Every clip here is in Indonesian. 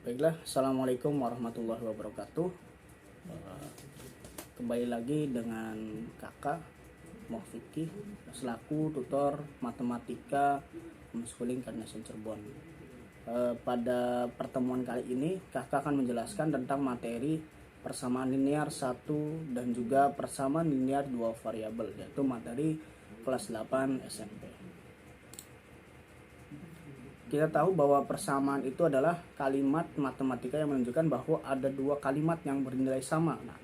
Baiklah, Assalamualaikum warahmatullahi wabarakatuh. Eh, Kembali lagi dengan kakak Muhfiki selaku tutor matematika homeschooling Karnation Cirebon. Pada pertemuan kali ini kakak akan menjelaskan tentang materi persamaan linear 1 dan juga persamaan linear 2 variabel, yaitu materi kelas 8 SMP. Kita tahu bahwa persamaan itu adalah kalimat matematika yang menunjukkan bahwa ada dua kalimat yang bernilai sama. Nah,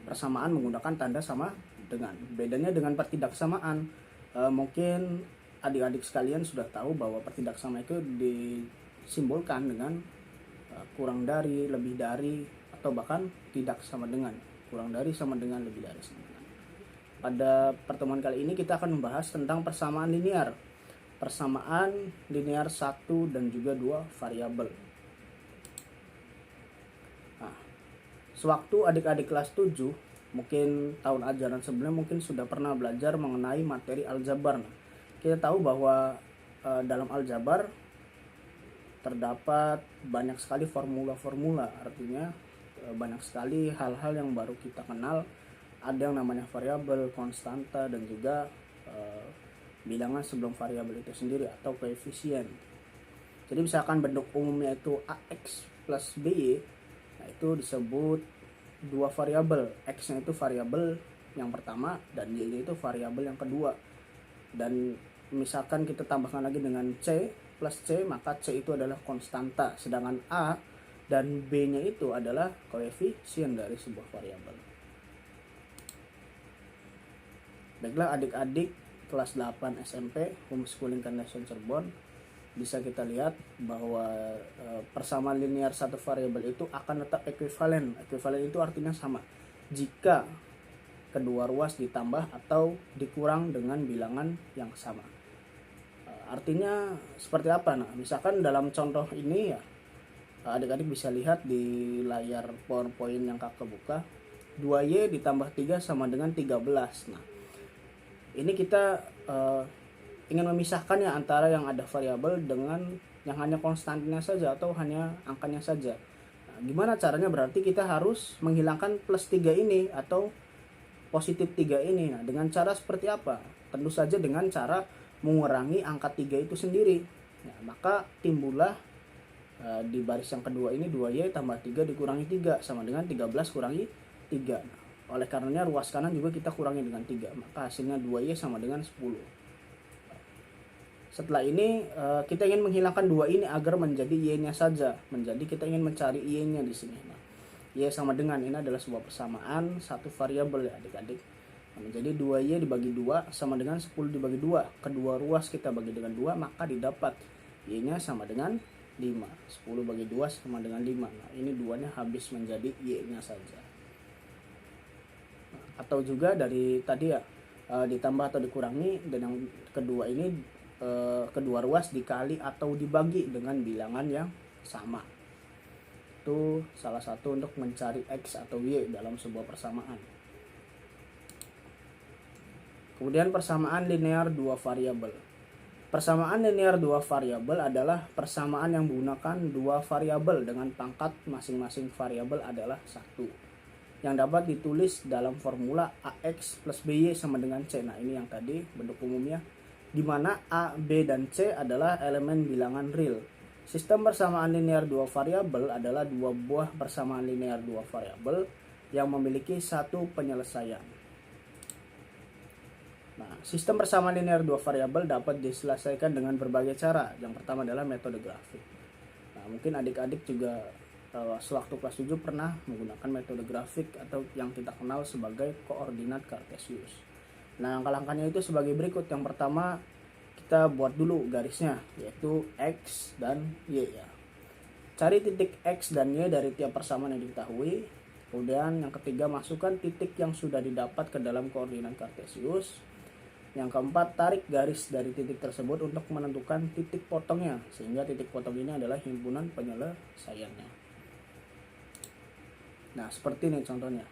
persamaan menggunakan tanda sama dengan. Bedanya dengan pertidaksamaan, mungkin adik-adik sekalian sudah tahu bahwa pertidaksamaan itu disimbolkan dengan kurang dari, lebih dari, atau bahkan tidak sama dengan. Kurang dari, sama dengan, lebih dari, sama dengan. Pada pertemuan kali ini kita akan membahas tentang persamaan linear. Persamaan linear 1 dan juga 2 variabel. Nah, sewaktu adik-adik kelas 7, mungkin tahun ajaran sebelumnya mungkin sudah pernah belajar mengenai materi aljabar. Nah, kita tahu bahwa dalam aljabar terdapat banyak sekali formula-formula, artinya banyak sekali hal-hal yang baru kita kenal. Ada yang namanya variabel, konstanta, dan juga bilangan sebelum variabel itu sendiri atau koefisien. Jadi misalkan bentuk umumnya itu AX plus BY, nah itu disebut dua variabel. X-nya itu variabel yang pertama dan Y-nya itu variabel yang kedua. Dan misalkan kita tambahkan lagi dengan C plus C, maka C itu adalah konstanta, sedangkan A dan B-nya itu adalah koefisien dari sebuah variabel. Baiklah adik-adik kelas 8 SMP homeschooling Karnation Cirebon, bisa kita lihat bahwa persamaan linear satu variabel itu akan tetap ekuivalen. Ekuivalen itu artinya sama jika kedua ruas ditambah atau dikurang dengan bilangan yang sama. Artinya seperti apa? Nah, misalkan dalam contoh ini ya, adik-adik bisa lihat di layar PowerPoint yang kakak buka, 2Y ditambah 3 sama dengan 13. Nah, ini kita ingin memisahkan ya antara yang ada variabel dengan yang hanya konstannya saja atau hanya angkanya saja. Nah, gimana caranya? Berarti kita harus menghilangkan plus 3 ini atau positif 3 ini. Nah, dengan cara seperti apa? Tentu saja dengan cara mengurangi angka 3 itu sendiri. Nah, maka timbullah di baris yang kedua ini 2Y tambah 3 dikurangi 3 sama dengan 13 kurangi 3. Nah, oleh karenanya ruas kanan juga kita kurangi dengan 3, maka hasilnya 2Y sama dengan 10. Setelah ini kita ingin menghilangkan 2 ini agar menjadi Y-nya saja. Menjadi kita ingin mencari Y-nya di sini. Nah, Y sama dengan, ini adalah sebuah persamaan satu variabel ya adik-adik. Nah, menjadi 2Y dibagi 2 sama dengan 10 dibagi 2. Kedua ruas kita bagi dengan 2, maka didapat Y-nya sama dengan 5. 10 bagi 2 sama dengan 5. Nah, ini 2-nya habis menjadi Y-nya saja. Atau juga dari tadi ya, ditambah atau dikurangi, dan yang kedua ini kedua ruas dikali atau dibagi dengan bilangan yang sama. Itu salah satu untuk mencari X atau Y dalam sebuah persamaan. Kemudian persamaan linear 2 variabel. Persamaan linear 2 variabel adalah persamaan yang menggunakan 2 variabel dengan pangkat masing-masing variabel adalah 1, yang dapat ditulis dalam formula AX plus BY sama dengan C. Nah, ini yang tadi bentuk umumnya, di mana A, B, dan C adalah elemen bilangan real. Sistem persamaan linear 2 variabel adalah dua buah persamaan linear 2 variabel yang memiliki satu penyelesaian. Nah, sistem persamaan linear 2 variabel dapat diselesaikan dengan berbagai cara. Yang pertama adalah metode grafik. Nah, mungkin adik-adik juga sewaktu kelas 7 pernah menggunakan metode grafik atau yang kita kenal sebagai koordinat kartesius. Nah, langkah-langkahnya itu sebagai berikut. Yang pertama, kita buat dulu garisnya, yaitu X dan Y ya. Cari titik X dan Y dari tiap persamaan yang diketahui. Kemudian yang ketiga, masukkan titik yang sudah didapat ke dalam koordinat kartesius. Yang keempat, tarik garis dari titik tersebut untuk menentukan titik potongnya, sehingga titik potong ini adalah himpunan penyelesaiannya. Nah, seperti ini contohnya.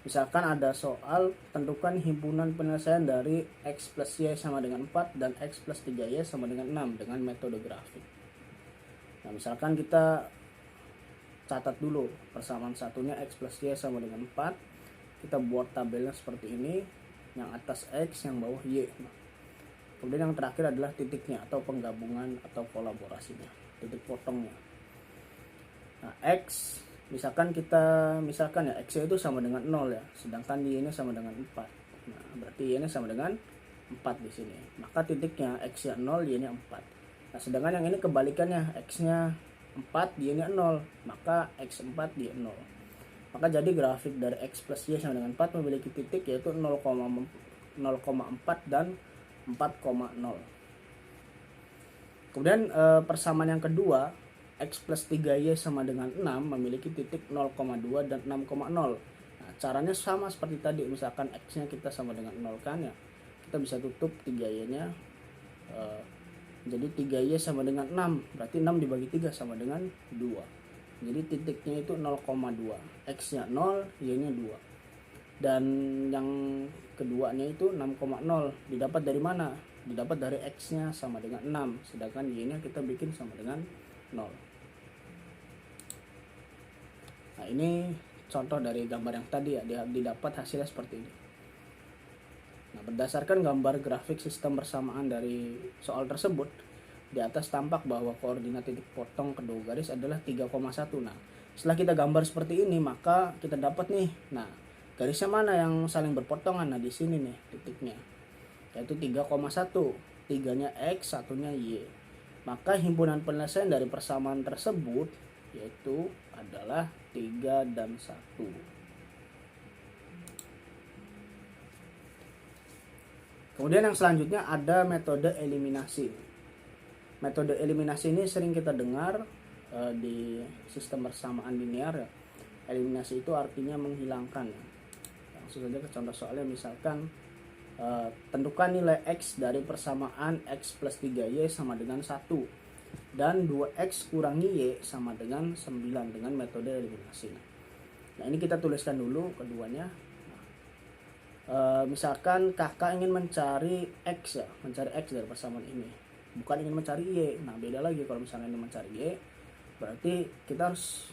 Misalkan ada soal, tentukan himpunan penyelesaian dari X plus Y sama dengan 4 dan X plus 3Y sama dengan 6 dengan metode grafik. Nah, misalkan kita catat dulu persamaan satunya X plus Y sama dengan 4. Kita buat tabelnya seperti ini, yang atas X, yang bawah Y. Nah, kemudian yang terakhir adalah titiknya atau penggabungan atau kolaborasinya, titik potongnya. Nah, X misalkan ya X itu sama dengan 0 ya, sedangkan Y ini sama dengan 4. Nah, berarti Y ini sama dengan 4 di sini. Maka titiknya X-nya 0, Y-nya 4. Nah, sedangkan yang ini kebalikannya, X-nya 4, Y-nya 0. Maka X4, Y 0. Maka jadi grafik dari X plus Y sama dengan 4 memiliki titik yaitu 0,4 dan 4,0. Kemudian persamaan yang kedua, X plus 3Y sama dengan 6 memiliki titik 0,2 dan 6,0. Nah, caranya sama seperti tadi. Misalkan X-nya kita sama dengan 0 kan ya, kita bisa tutup 3Y-nya. Jadi 3Y sama dengan 6, berarti 6 dibagi 3 sama dengan 2. Jadi titiknya itu 0,2. X-nya 0, Y-nya 2. Dan yang keduanya itu 6,0. Didapat dari mana? Didapat dari X-nya sama dengan 6, sedangkan Y-nya kita bikin sama dengan 0. Nah, ini contoh dari gambar yang tadi ya, didapat hasilnya seperti ini. Nah, berdasarkan gambar grafik sistem persamaan dari soal tersebut, di atas tampak bahwa koordinat titik potong kedua garis adalah 3,1. Nah, setelah kita gambar seperti ini, maka kita dapat nih, nah, garisnya mana yang saling berpotongan? Nah, di sini nih titiknya, yaitu 3,1. 3-nya X, 1-nya Y. Maka himpunan penyelesaian dari persamaan tersebut yaitu adalah 3 dan 1. Kemudian yang selanjutnya ada metode eliminasi. Metode eliminasi ini sering kita dengar di sistem persamaan linear ya. Eliminasi itu artinya menghilangkan. Langsung saja ke contoh soalnya, misalkan tentukan nilai X dari persamaan X plus 3Y sama dengan 1 dan 2X kurangi Y sama dengan 9 dengan metode eliminasi. Nah, ini kita tuliskan dulu keduanya. Misalkan kakak ingin mencari X ya, mencari X dari persamaan ini, bukan ingin mencari Y. Nah, beda lagi kalau misalnya ingin mencari Y, berarti kita harus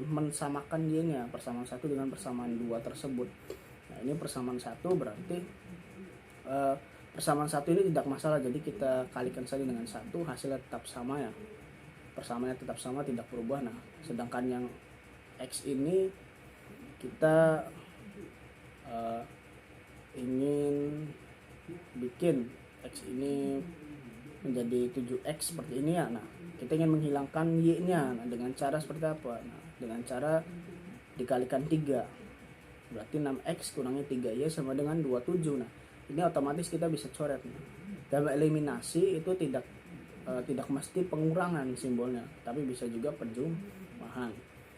mensamakan Y-nya, persamaan 1 dengan persamaan 2 tersebut. Nah, ini persamaan 1 berarti persamaan 1 ini tidak masalah, jadi kita kalikan saja dengan 1, hasilnya tetap sama ya, persamaannya tetap sama, tidak berubah. Nah, sedangkan yang X ini kita ingin bikin X ini menjadi 7X seperti ini ya. Nah, kita ingin menghilangkan Y-nya. Nah, dengan cara seperti apa? Nah, dengan cara dikalikan 3, berarti 6X kurangi 3Y sama dengan 27. Nah, ini otomatis kita bisa coret. Dalam eliminasi itu tidak mesti pengurangan simbolnya, tapi bisa juga penjumlahan.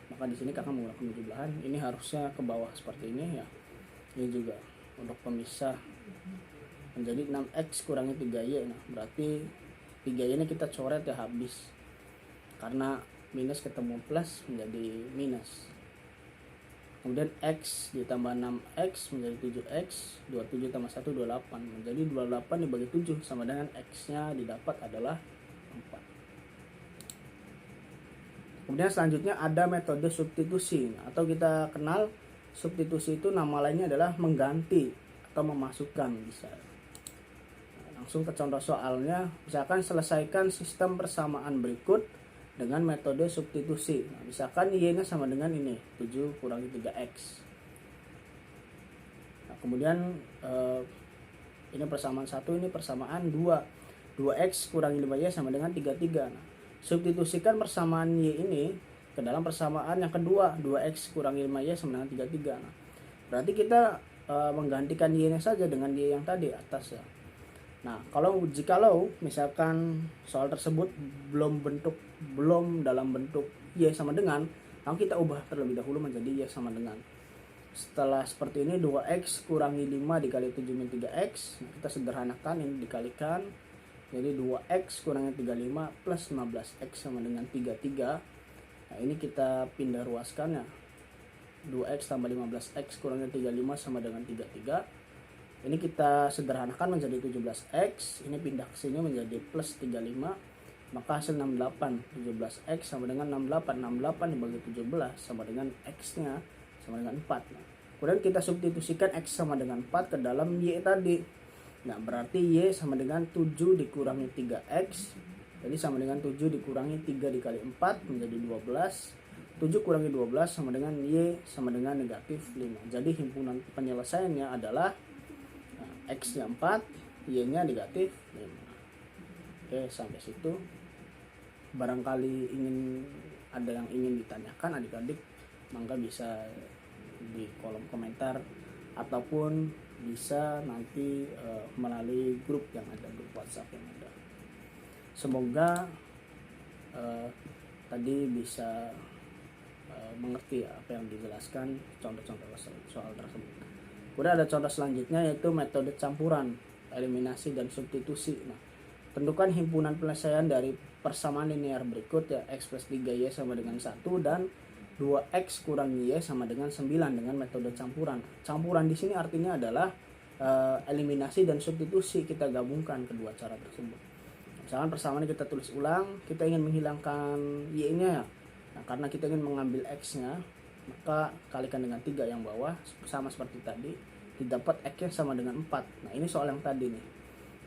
Maka di sini kakak menggunakan penjumlahan. Ini harusnya ke bawah seperti ini ya. Ini juga untuk pemisah menjadi 6X kurangi 3Y. Nah, berarti 3Y ini kita coret ya, habis. Karena minus ketemu plus menjadi minus. Kemudian X ditambah 6X menjadi 7X, 27 tambah 1, 28. Menjadi 28 dibagi 7 sama dengan X-nya didapat adalah 4. Kemudian selanjutnya ada metode substitusi, atau kita kenal substitusi itu nama lainnya adalah mengganti atau memasukkan bisa. Nah, langsung ke contoh soalnya, misalkan selesaikan sistem persamaan berikut dengan metode substitusi. Nah, misalkan Y-nya sama dengan ini, 7 kurangi 3X. Nah, kemudian ini persamaan 1, ini persamaan 2. 2X kurangi 5Y sama dengan 33. Nah, substitusikan persamaan Y ini ke dalam persamaan yang kedua, 2X kurangi 5Y sama dengan 33. Nah, berarti kita menggantikan Y-nya saja dengan Y yang tadi atas ya. Nah, jikalau misalkan soal tersebut belum dalam bentuk Y sama dengan, maka kita ubah terlebih dahulu menjadi Y sama dengan. Setelah seperti ini, 2X kurangi 5 dikali 7 min 3X. Nah, kita sederhanakan, ini dikalikan. Jadi 2X kurangi 35 plus 15X sama dengan 33. Nah, ini kita pindah ruaskan ya. 2X tambah 15X kurangi 35 sama dengan 33. Ini kita sederhanakan menjadi 17X. Ini pindah ke sini menjadi plus 35. Maka hasil 68 17x sama dengan 68. 68 dibagi 17 sama dengan x-nya sama dengan 4. Nah, kemudian kita substitusikan x sama dengan 4 ke dalam y tadi. Nah, berarti y sama dengan 7 dikurangi 3x. Jadi sama dengan 7 dikurangi 3 dikali 4 menjadi 12. 7 kurangi 12 sama dengan y sama dengan negatif 5. Jadi himpunan penyelesaiannya adalah x-nya 4, y-nya negatif 5. Oke, sampai situ. Barangkali ada yang ingin ditanyakan adik-adik, maka bisa di kolom komentar ataupun bisa nanti melalui grup yang ada, grup WhatsApp yang ada. Semoga tadi bisa mengerti apa yang dijelaskan contoh-contoh soal tersebut. Kemudian ada contoh selanjutnya yaitu metode campuran, eliminasi dan substitusi. Nah, tentukan himpunan penyelesaian dari persamaan linear berikut ya, x plus 3y sama dengan 1 dan 2x kurang y sama dengan 9 dengan metode campuran. Campuran di sini artinya adalah eliminasi dan substitusi, kita gabungkan kedua cara tersebut. Misalkan persamaan kita tulis ulang, kita ingin menghilangkan y-nya ya. Nah, karena kita ingin mengambil x-nya, maka kalikan dengan 3 yang bawah, sama seperti tadi, didapat x-nya sama dengan 4. Nah, ini soal yang tadi nih.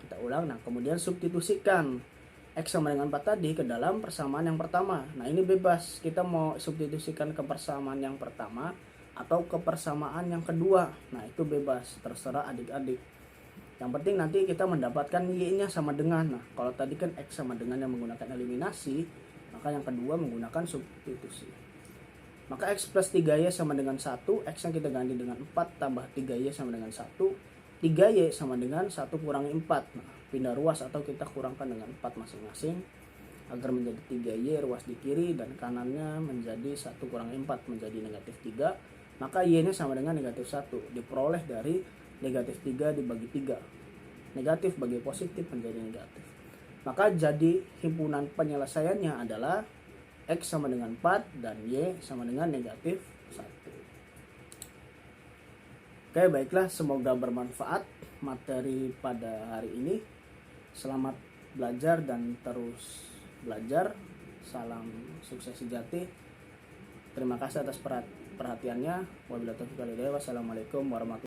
Kita ulang, nah kemudian substitusikan x sama dengan 4 tadi ke dalam persamaan yang pertama. Nah, ini bebas, kita mau substitusikan ke persamaan yang pertama atau ke persamaan yang kedua. Nah, itu bebas, terserah adik-adik. Yang penting nanti kita mendapatkan y-nya sama dengan, nah kalau tadi kan x sama dengan yang menggunakan eliminasi, maka yang kedua menggunakan substitusi. Maka x plus 3y sama dengan 1, x yang kita ganti dengan 4 tambah 3y sama dengan 1, 3y sama dengan 1 kurangi 4. Nah, pindah ruas atau kita kurangkan dengan 4 masing-masing agar menjadi 3y ruas di kiri dan kanannya menjadi 1 kurangi 4 menjadi negatif 3. Maka y-nya sama dengan negatif 1, diperoleh dari negatif 3 dibagi 3. Negatif bagi positif menjadi negatif. Maka jadi himpunan penyelesaiannya adalah x sama dengan 4 dan y sama dengan negatif 1. Oke, baiklah, semoga bermanfaat materi pada hari ini. Selamat belajar dan terus belajar. Salam sukses sejati. Terima kasih atas perhatiannya. Wabillahi taufiq wal hidayah. Wassalamualaikum warahmatullahi wabarakatuh.